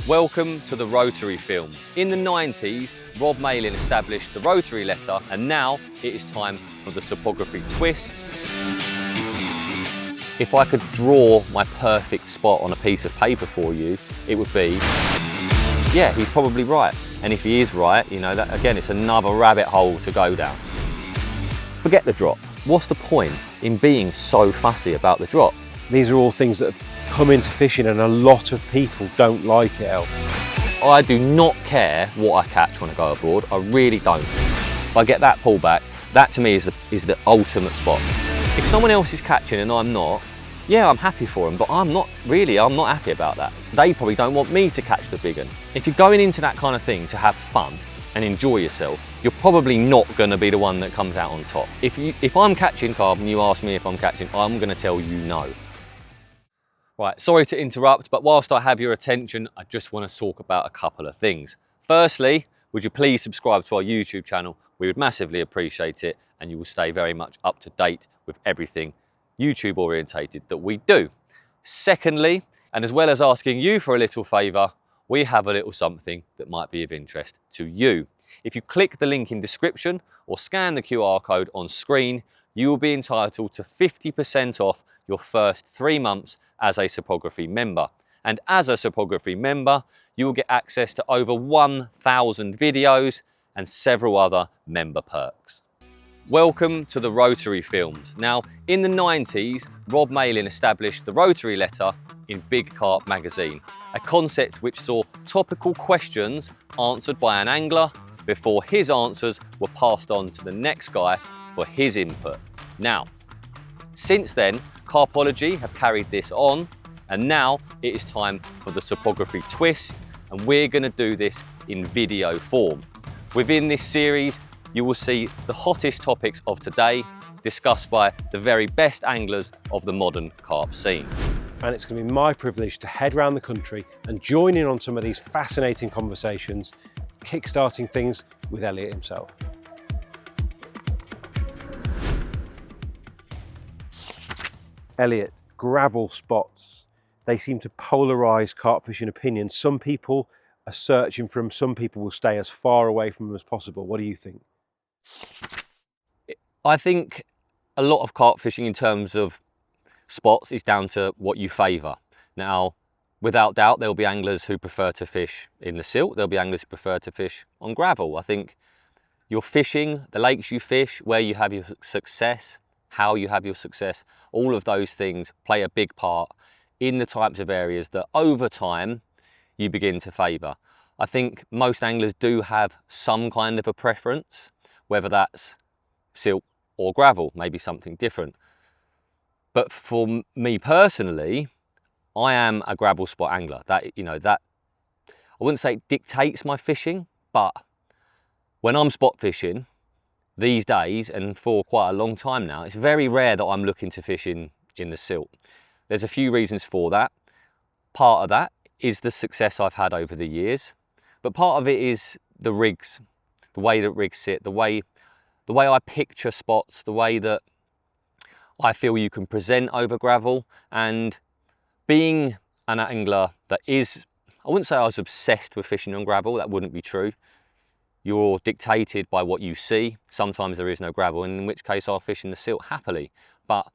Welcome to the Rotary Films. In the 90s, Rob Malin established the Rotary Letter, and now it is time for the Topography twist. If I could draw my perfect spot on a piece of paper for you, it would be, yeah, he's probably right. And if he is right, you know, that again, it's another rabbit hole to go down. Forget the drop. What's the point in being so fussy about the drop? These are all things that have come into fishing and a lot of people don't like it, El. I do not care what I catch when I go abroad. I really don't. If I get that pullback, that to me is the ultimate spot. If someone else is catching and I'm not, yeah, I'm happy for them, but I'm not happy about that. They probably don't want me to catch the big one. If you're going into that kind of thing to have fun and enjoy yourself, you're probably not going to be the one that comes out on top. If I'm catching carp and you ask me if I'm catching, I'm going to tell you no. Right, sorry to interrupt, but whilst I have your attention, I just want to talk about a couple of things. Firstly, would you please subscribe to our YouTube channel? We would massively appreciate it, and you will stay very much up to date with everything YouTube orientated that we do. Secondly, and as well as asking you for a little favour, we have a little something that might be of interest to you. If you click the link in description or scan the QR code on screen, you will be entitled to 50% off your first 3 months as a Cypography member. And as a Cypography member, you will get access to over 1,000 videos and several other member perks. Welcome to the Rotary Films. Now, in the 90s, Rob Malin established the Rotary Letter in Big Carp magazine, a concept which saw topical questions answered by an angler before his answers were passed on to the next guy for his input. Now, since then, Carpology have carried this on, and now it is time for the Topography twist, and we're going to do this in video form. Within this series, you will see the hottest topics of today discussed by the very best anglers of the modern carp scene. And it's going to be my privilege to head around the country and join in on some of these fascinating conversations, kickstarting things with Elliott himself. Elliott, gravel spots, they seem to polarise carp fishing opinions. Some people are searching for them, some people will stay as far away from them as possible. What do you think? I think a lot of carp fishing in terms of spots is down to what you favour. Now, without doubt, there'll be anglers who prefer to fish in the silt, there'll be anglers who prefer to fish on gravel. I think your fishing, the lakes you fish, where you have your success, how you have your success, all of those things play a big part in the types of areas that over time you begin to favour. I think most anglers do have some kind of a preference, whether that's silt or gravel, maybe something different. But for me personally, I am a gravel spot angler. That, you know, that I wouldn't say it dictates my fishing, but when I'm spot fishing these days, and for quite a long time now, it's very rare that I'm looking to fish in the silt. There's a few reasons for that. Part of that is the success I've had over the years, but part of it is the rigs, the way that rigs sit, the way I picture spots, the way that I feel you can present over gravel. And being an angler that is, I wouldn't say I was obsessed with fishing on gravel, that wouldn't be true. You're dictated by what you see. Sometimes there is no gravel, in which case I'll fish in the silt happily. But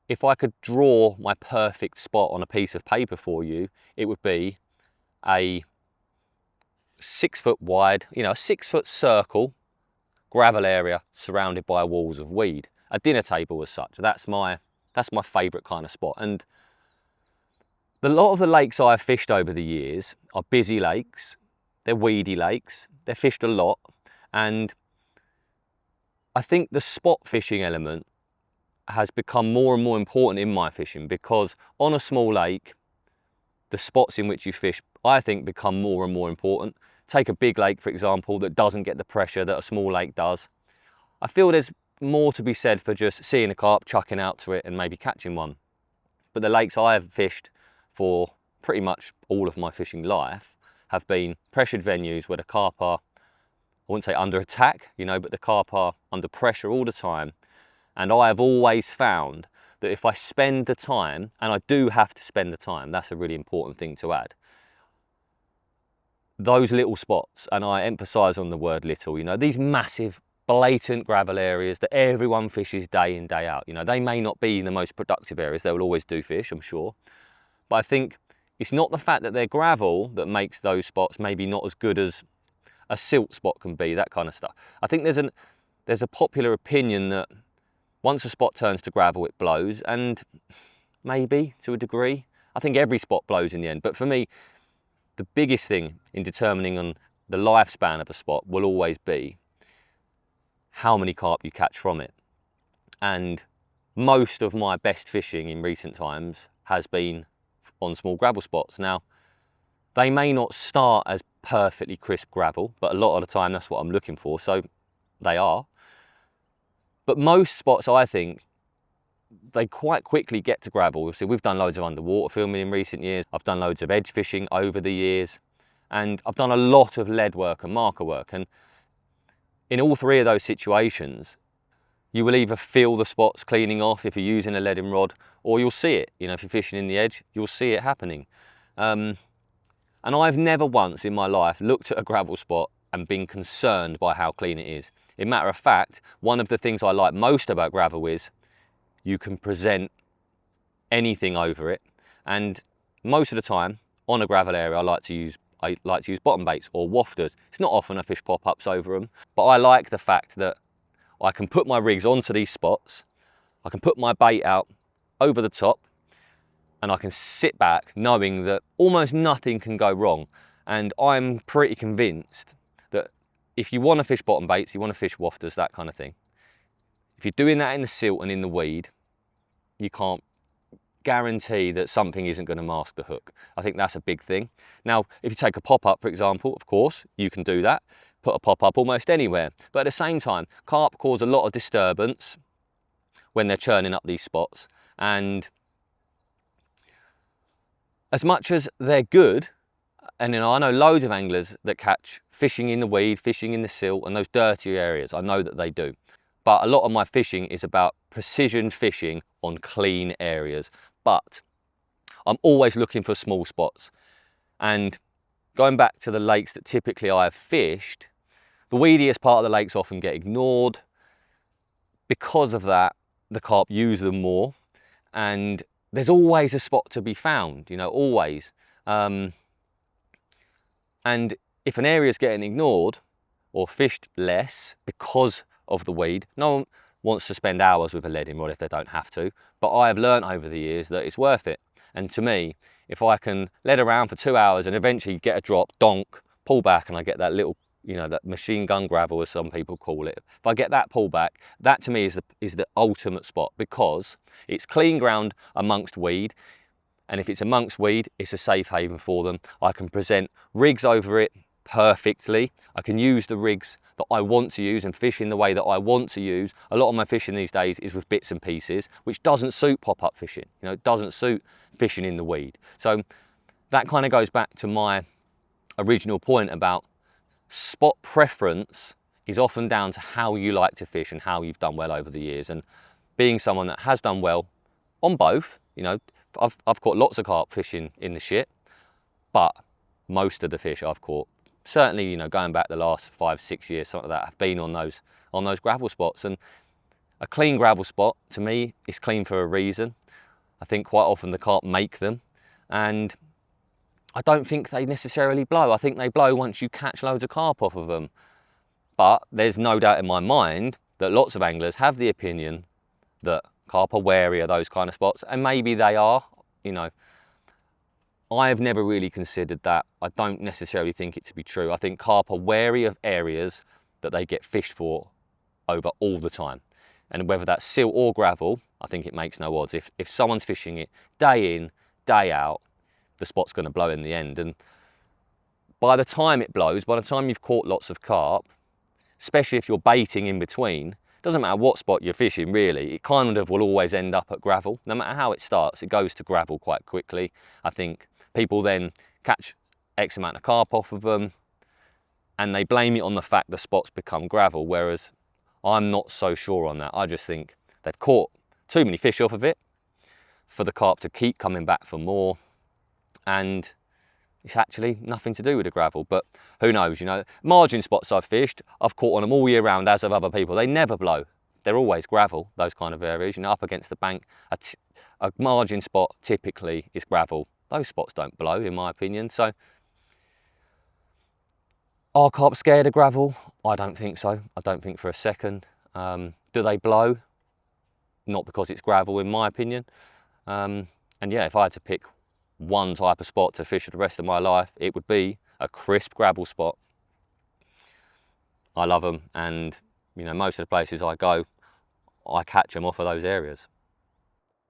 if I could draw my perfect spot on a piece of paper for you, it would be a 6 foot wide, you know, a 6 foot circle, gravel area surrounded by walls of weed. A dinner table as such. That's my favourite kind of spot. And a lot of the lakes I've fished over the years are busy lakes. They're weedy lakes. They're fished a lot. And I think the spot fishing element has become more and more important in my fishing, because on a small lake, the spots in which you fish, I think, become more and more important. Take a big lake, for example, that doesn't get the pressure that a small lake does. I feel there's more to be said for just seeing a carp, chucking out to it and maybe catching one. But the lakes I have fished for pretty much all of my fishing life have been pressured venues where the carp are, I wouldn't say under attack, you know, but the carp are under pressure all the time. And I have always found that if I spend the time, and I do have to spend the time, that's a really important thing to add. those little spots, and I emphasise on the word little, you know, these massive blatant gravel areas that everyone fishes day in, day out. You know, they may not be the most productive areas, they will always do fish, I'm sure. But I think it's not the fact that they're gravel that makes those spots maybe not as good as a silt spot can be, that kind of stuff. I think there's a popular opinion that once a spot turns to gravel, it blows, and maybe to a degree. I think every spot blows in the end, but for me, the biggest thing in determining on the lifespan of a spot will always be how many carp you catch from it. And most of my best fishing in recent times has been on small gravel spots. Now, they may not start as perfectly crisp gravel, but a lot of the time that's what I'm looking for, so they are. But most spots, I think, they quite quickly get to gravel. So we've done loads of underwater filming in recent years. I've done loads of edge fishing over the years, and I've done a lot of lead work and marker work. And in all three of those situations, you will either feel the spots cleaning off if you're using a leading rod, or you'll see it. You know, if you're fishing in the edge, you'll see it happening. And I've never once in my life looked at a gravel spot and been concerned by how clean it is. In matter of fact, one of the things I like most about gravel is you can present anything over it, and most of the time on a gravel area I like to use bottom baits or wafters. It's not often I fish pop-ups over them, but I like the fact that I can put my rigs onto these spots, I can put my bait out over the top, and I can sit back knowing that almost nothing can go wrong. And I'm pretty convinced that if you want to fish bottom baits, you want to fish wafters, that kind of thing, if you're doing that in the silt and in the weed, you can't guarantee that something isn't going to mask the hook. I think that's a big thing. Now, if you take a pop-up, for example, of course, you can do that. Put a pop-up almost anywhere. But at the same time, carp cause a lot of disturbance when they're churning up these spots. And as much as they're good, and you know, I know loads of anglers that catch fishing in the weed, fishing in the silt, and those dirty areas. I know that they do. But a lot of my fishing is about precision fishing on clean areas. But I'm always looking for small spots. And going back to the lakes that typically I have fished, the weediest part of the lakes often get ignored. Because of that, the carp use them more. And there's always a spot to be found, you know, always. And if an area is getting ignored or fished less because of the weed, no one wants to spend hours with a leading rod if they don't have to, but I have learnt over the years that it's worth it. And to me, if I can lead around for 2 hours and eventually get a drop, donk, pull back, and I get that little, you know, that machine gun gravel as some people call it, if I get that pullback, that to me is the ultimate spot, because it's clean ground amongst weed, and if it's amongst weed, it's a safe haven for them. I can present rigs over it perfectly. I can use the rigs that I want to use and fish in the way that I want to use. A lot of my fishing these days is with bits and pieces, which doesn't suit pop-up fishing. You know, it doesn't suit fishing in the weed. So that kind of goes back to my original point about spot preference is often down to how you like to fish and how you've done well over the years. And being someone that has done well on both, you know, I've caught lots of carp fishing in the shit, but most of the fish I've caught, certainly, you know, going back the last 5-6 years, something like that, have been on those gravel spots. And a clean gravel spot, to me, is clean for a reason. I think quite often the carp make them, and I don't think they necessarily blow. I think they blow once you catch loads of carp off of them. But there's no doubt in my mind that lots of anglers have the opinion that carp are wary of those kind of spots, and maybe they are, you know. I've never really considered that. I don't necessarily think it to be true. I think carp are wary of areas that they get fished for over all the time. And whether that's silt or gravel, I think it makes no odds. If someone's fishing it day in, day out, the spot's going to blow in the end. And by the time it blows, by the time you've caught lots of carp, especially if you're baiting in between, doesn't matter what spot you're fishing really, it kind of will always end up at gravel. No matter how it starts, it goes to gravel quite quickly. I think people then catch X amount of carp off of them and they blame it on the fact the spot's become gravel, whereas I'm not so sure on that. I just think they've caught too many fish off of it for the carp to keep coming back for more. And it's actually nothing to do with the gravel, but who knows, you know. Margin spots I've fished, I've caught on them all year round, as have other people. They never blow. They're always gravel, those kind of areas, you know, up against the bank. A margin spot typically is gravel. Those spots don't blow, in my opinion. So, are carp scared of gravel? I don't think so. I don't think for a second. Do they blow? Not because it's gravel, in my opinion. And yeah, if I had to pick one type of spot to fish for the rest of my life, it would be a crisp gravel spot. I love them, and you know, most of the places I go, I catch them off of those areas.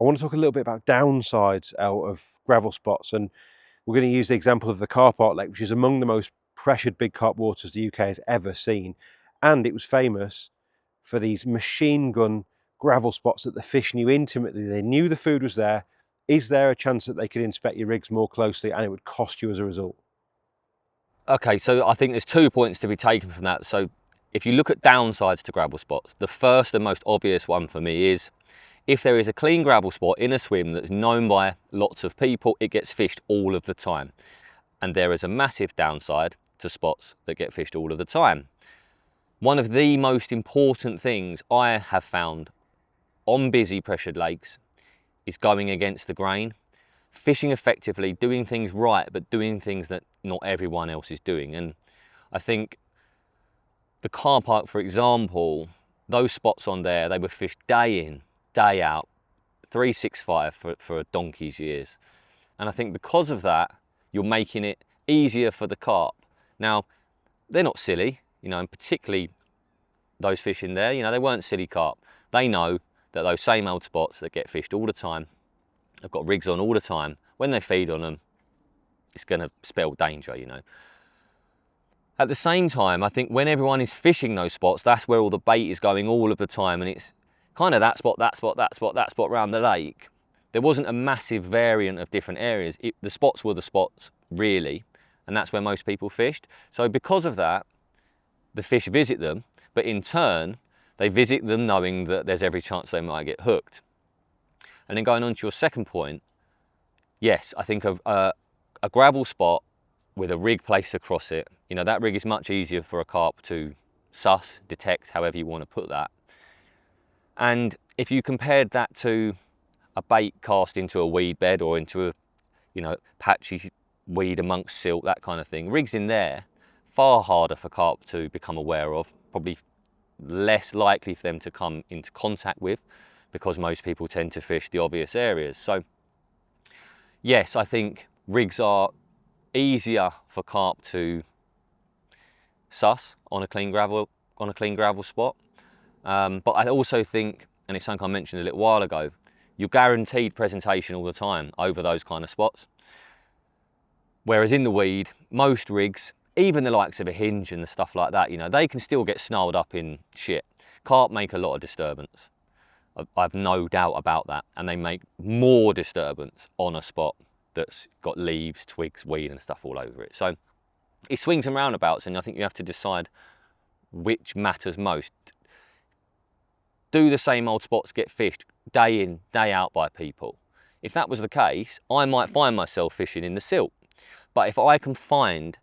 I want to talk a little bit about downsides out of gravel spots, and we're going to use the example of the Carp Lake, which is among the most pressured big carp waters the UK has ever seen, and it was famous for these machine gun gravel spots that the fish knew intimately. They knew the food was there. Is there a chance that they could inspect your rigs more closely and it would cost you as a result? Okay, so I think there's 2 points to be taken from that. So if you look at downsides to gravel spots, the first and most obvious one for me is if there is a clean gravel spot in a swim that's known by lots of people, it gets fished all of the time. And there is a massive downside to spots that get fished all of the time. One of the most important things I have found on busy pressured lakes is going against the grain, fishing effectively, doing things right, but doing things that not everyone else is doing. And I think the car park, for example, those spots on there, they were fished day in, day out, 365 for a donkey's years. And I think because of that, you're making it easier for the carp. Now, they're not silly, you know, and particularly those fish in there, you know, they weren't silly carp. They know that those same old spots that get fished all the time, they've got rigs on all the time, when they feed on them, it's going to spell danger, you know. At the same time, I think when everyone is fishing those spots, that's where all the bait is going all of the time, and it's kind of that spot, that spot, that spot, that spot around the lake. There wasn't a massive variant of different areas. The spots were the spots, really, and that's where most people fished. So because of that, the fish visit them, but in turn, they visit them knowing that there's every chance they might get hooked. And then going on to your second point, yes, I think a gravel spot with a rig placed across it, you know, that rig is much easier for a carp to suss, detect, however you want to put that. And if you compared that to a bait cast into a weed bed or into a, you know, patchy weed amongst silt, that kind of thing, rigs in there, far harder for carp to become aware of, probably less likely for them to come into contact with, because most people tend to fish the obvious areas. So yes, I think rigs are easier for carp to suss on a clean gravel spot. But I also think, and it's something I mentioned a little while ago, you're guaranteed presentation all the time over those kind of spots. Whereas in the weed, most rigs, even the likes of a hinge and the stuff like that, you know, they can still get snarled up in shit. Carp make a lot of disturbance. I've no doubt about that. And they make more disturbance on a spot that's got leaves, twigs, weed and stuff all over it. So it swings and roundabouts, and I think you have to decide which matters most. Do the same old spots get fished day in, day out by people? If that was the case, I might find myself fishing in the silt. But if I can find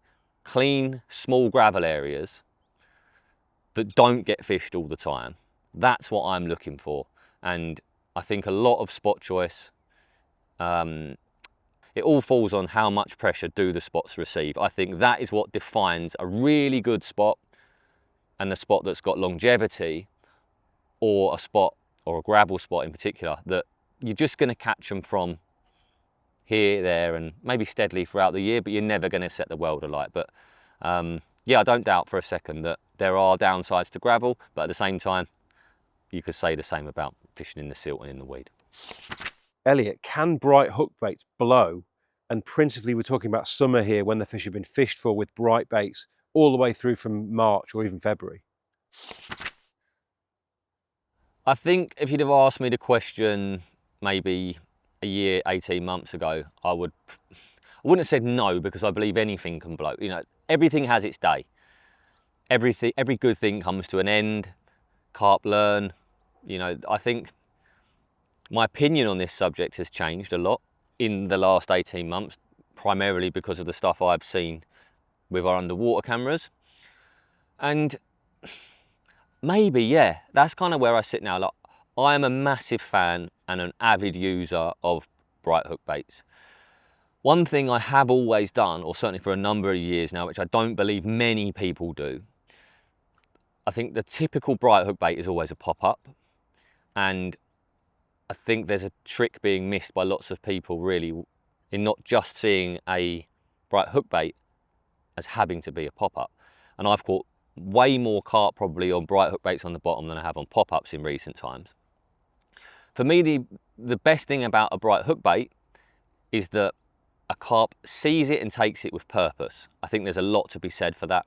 clean, small gravel areas that don't get fished all the time, that's what I'm looking for. And I think a lot of spot choice, it all falls on how much pressure do the spots receive. I think that is what defines a really good spot, and a spot that's got longevity, or a spot, or a gravel spot in particular, that you're just going to catch them from here, there, and maybe steadily throughout the year, but you're never going to set the world alight. But yeah, I don't doubt for a second that there are downsides to gravel, but at the same time, you could say the same about fishing in the silt and in the weed. Elliott, can bright hook baits blow? And principally, we're talking about summer here, when the fish have been fished for with bright baits all the way through from March or even February. I think if you'd have asked me the question maybe a year, 18 months ago, I wouldn't have said no, because I believe anything can blow. You know, everything has its day. Every good thing comes to an end. Carp learn. You know, I think my opinion on this subject has changed a lot in the last 18 months, primarily because of the stuff I've seen with our underwater cameras. And maybe, yeah, that's kind of where I sit now. Like, I am a massive fan and an avid user of bright hook baits. One thing I have always done, or certainly for a number of years now, which I don't believe many people do, I think the typical bright hook bait is always a pop-up. And I think there's a trick being missed by lots of people really in not just seeing a bright hook bait as having to be a pop-up. And I've caught way more carp probably on bright hook baits on the bottom than I have on pop-ups in recent times. For me, the best thing about a bright hook bait is that a carp sees it and takes it with purpose. I think there's a lot to be said for that.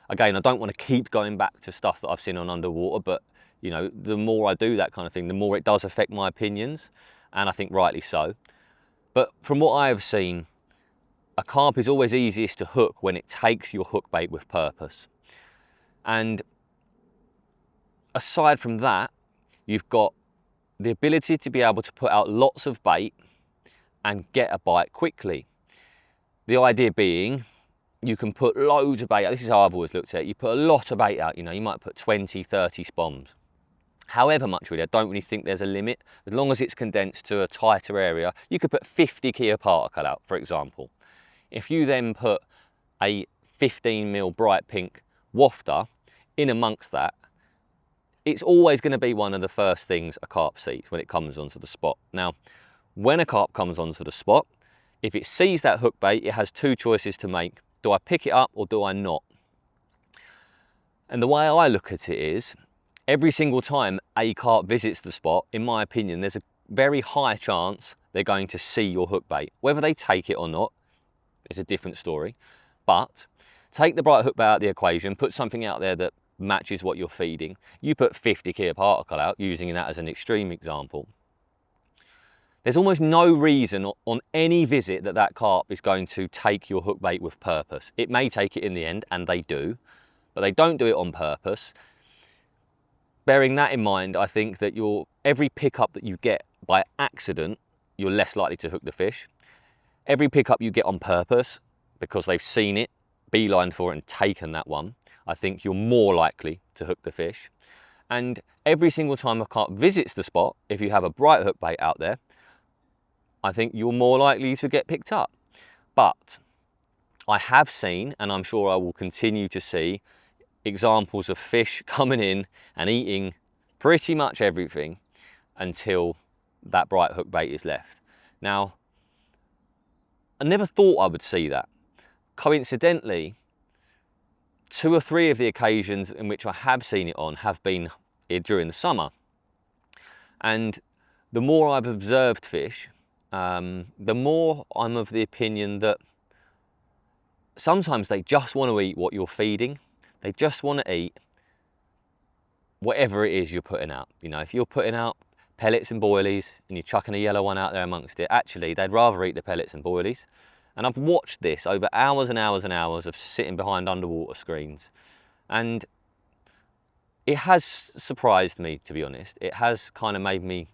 Again, I don't want to keep going back to stuff that I've seen on underwater, but you know, the more I do that kind of thing, the more it does affect my opinions, and I think rightly so. But from what I have seen, a carp is always easiest to hook when it takes your hook bait with purpose. And aside from that, you've got the ability to be able to put out lots of bait and get a bite quickly. The idea being, you can put loads of bait out. This is how I've always looked at it. You put a lot of bait out, you know, you might put 20, 30 spoms. However much really, I don't really think there's a limit. As long as it's condensed to a tighter area, you could put 50 key particle out, for example. If you then put a 15mm bright pink wafter in amongst that, it's always going to be one of the first things a carp sees when it comes onto the spot. Now, when a carp comes onto the spot, if it sees that hook bait, it has two choices to make. Do I pick it up or do I not? And the way I look at it is, every single time a carp visits the spot, in my opinion, there's a very high chance they're going to see your hook bait. Whether they take it or not is a different story. But take the bright hook bait out of the equation, put something out there that matches what you're feeding. You put 50 key particle out, using that as an extreme example. There's almost no reason on any visit that that carp is going to take your hook bait with purpose. It may take it in the end, and they do, but they don't do it on purpose. Bearing that in mind, I think that every pickup that you get by accident, you're less likely to hook the fish. Every pickup you get on purpose, because they've seen it, beelined for it and taken that one, I think you're more likely to hook the fish. And every single time a carp visits the spot, if you have a bright hook bait out there, I think you're more likely to get picked up. But I have seen, and I'm sure I will continue to see, examples of fish coming in and eating pretty much everything until that bright hook bait is left. Now, I never thought I would see that. Coincidentally, 2 or 3 of the occasions in which I have seen it on have been during the summer. And the more I've observed fish, the more I'm of the opinion that sometimes they just want to eat what you're feeding. They just want to eat whatever it is you're putting out. You know, if you're putting out pellets and boilies and you're chucking a yellow one out there amongst it, actually they'd rather eat the pellets and boilies. And I've watched this over hours and hours and hours of sitting behind underwater screens, and it has surprised me, to be honest. It has kind of made me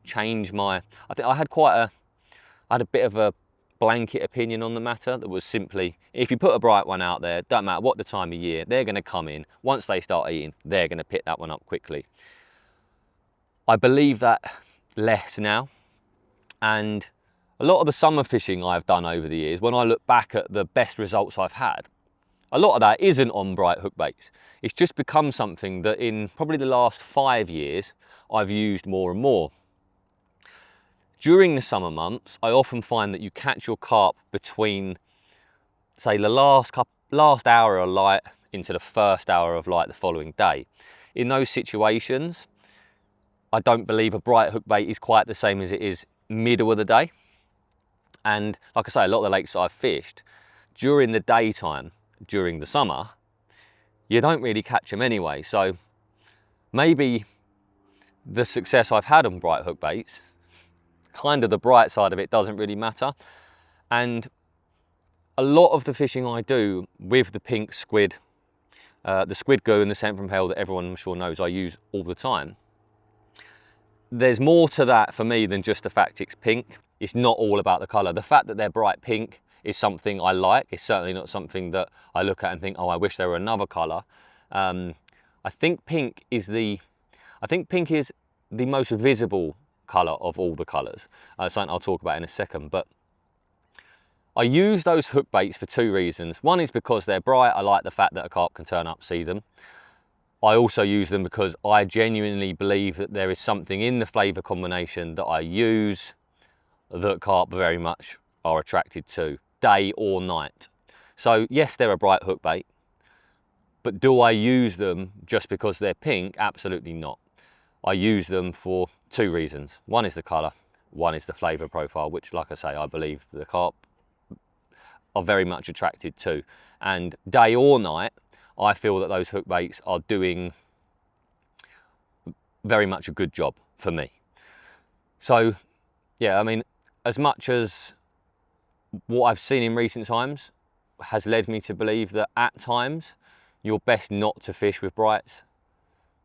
change I think I had a bit of a blanket opinion on the matter that was simply, if you put a bright one out there, don't matter what the time of year, they're going to come in. Once they start eating, they're going to pick that one up quickly. I believe that less now, and a lot of the summer fishing I've done over the years, when I look back at the best results I've had, a lot of that isn't on bright hook baits. It's just become something that in probably the last 5 years, I've used more and more. During the summer months, I often find that you catch your carp between, say, the last hour of light into the first hour of light the following day. In those situations, I don't believe a bright hook bait is quite the same as it is middle of the day. And like I say, a lot of the lakes I've fished, during the daytime, during the summer, you don't really catch them anyway. So maybe the success I've had on bright hook baits, kind of the bright side of it doesn't really matter. And a lot of the fishing I do with the pink squid, the squid goo and the scent from hell that everyone I'm sure knows I use all the time, there's more to that for me than just the fact it's pink. It's not all about the colour. The fact that they're bright pink is something I like. It's certainly not something that I look at and think, oh, I wish there were another colour. I think pink is the most visible colour of all the colours. Something I'll talk about in a second. But I use those hook baits for two reasons. One is because they're bright. I like the fact that a carp can turn up, see them. I also use them because I genuinely believe that there is something in the flavour combination that I use that carp very much are attracted to, day or night. So yes, they're a bright hook bait, but do I use them just because they're pink? Absolutely not. I use them for two reasons. One is the colour, one is the flavour profile, which, like I say, I believe the carp are very much attracted to. And day or night, I feel that those hook baits are doing very much a good job for me. So yeah, I mean, as much as what I've seen in recent times has led me to believe that at times you're best not to fish with brights.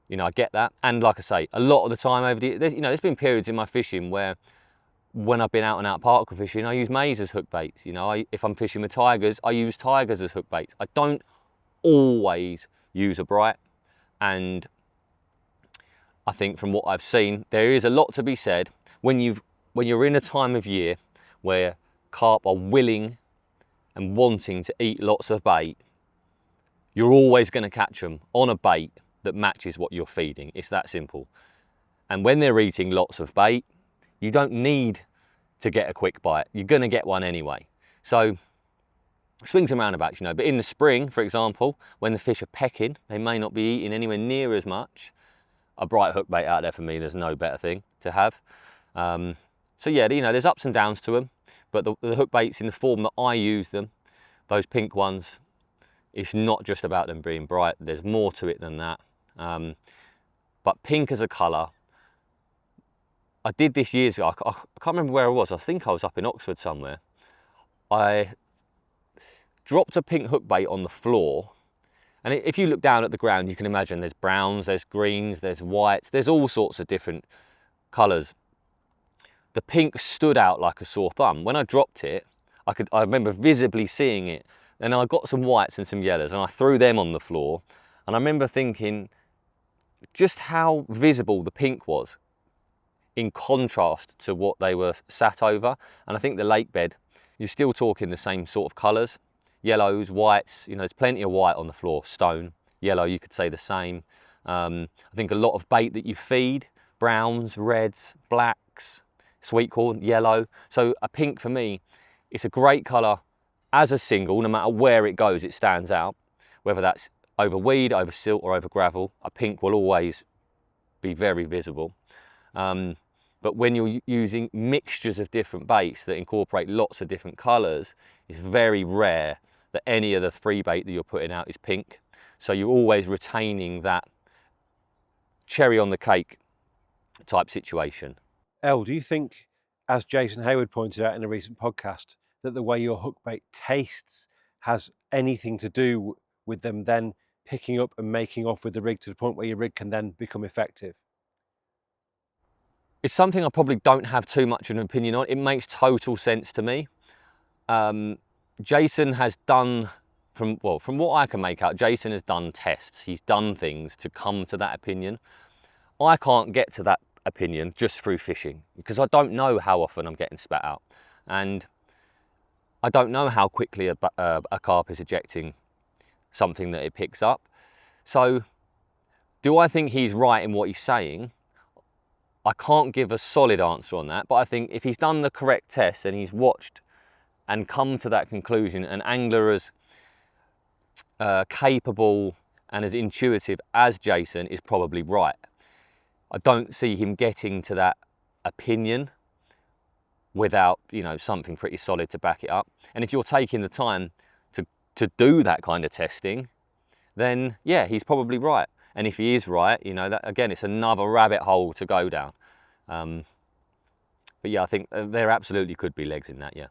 You know, I get that. And like I say, a lot of the time over the, there's been periods in my fishing where when I've been out and out particle fishing, I use maize as hook baits. You know, if I'm fishing with tigers, I use tigers as hook baits. I don't always use a bright, and I think from what I've seen, there is a lot to be said when you're in a time of year where carp are willing and wanting to eat lots of bait. You're always going to catch them on a bait that matches what you're feeding. It's that simple. And when they're eating lots of bait, you don't need to get a quick bite. You're going to get one anyway. So swings and roundabouts, you know. But in the spring, for example, when the fish are pecking, they may not be eating anywhere near as much. A bright hook bait out there for me, there's no better thing to have. So yeah, you know, there's ups and downs to them, but the hook baits in the form that I use them, those pink ones, it's not just about them being bright. There's more to it than that. But pink as a colour, I did this years ago. I can't remember where I was. I think I was up in Oxford somewhere. I dropped a pink hook bait on the floor, and if you look down at the ground, you can imagine there's browns, there's greens, there's whites, there's all sorts of different colours. The pink stood out like a sore thumb. When I dropped it, I remember visibly seeing it. Then I got some whites and some yellows, and I threw them on the floor. And I remember thinking just how visible the pink was in contrast to what they were sat over. And I think the lake bed, you're still talking the same sort of colours. Yellows, whites, you know, there's plenty of white on the floor, stone. Yellow, you could say the same. I think a lot of bait that you feed, browns, reds, blacks, sweet corn, yellow. So a pink for me, it's a great colour as a single. No matter where it goes, it stands out. Whether that's over weed, over silt or over gravel, a pink will always be very visible. But when you're using mixtures of different baits that incorporate lots of different colours, it's very rare that any of the free bait that you're putting out is pink. So you're always retaining that cherry on the cake type situation. Elle, do you think, as Jason Hayward pointed out in a recent podcast, that the way your hook bait tastes has anything to do with them then picking up and making off with the rig to the point where your rig can then become effective? It's something I probably don't have too much of an opinion on. It makes total sense to me. Jason has done, from what I can make out, Jason has done tests. He's done things to come to that opinion. I can't get to that opinion just through fishing because I don't know how often I'm getting spat out. And I don't know how quickly a carp is ejecting something that it picks up. So do I think he's right in what he's saying? I can't give a solid answer on that, but I think if he's done the correct tests and he's watched and come to that conclusion, an angler as capable and as intuitive as Jason is probably right. I don't see him getting to that opinion without, you know, something pretty solid to back it up. And if you're taking the time to do that kind of testing, then yeah, he's probably right. And if he is right, you know, that again, it's another rabbit hole to go down. But yeah, I think there absolutely could be legs in that, yeah.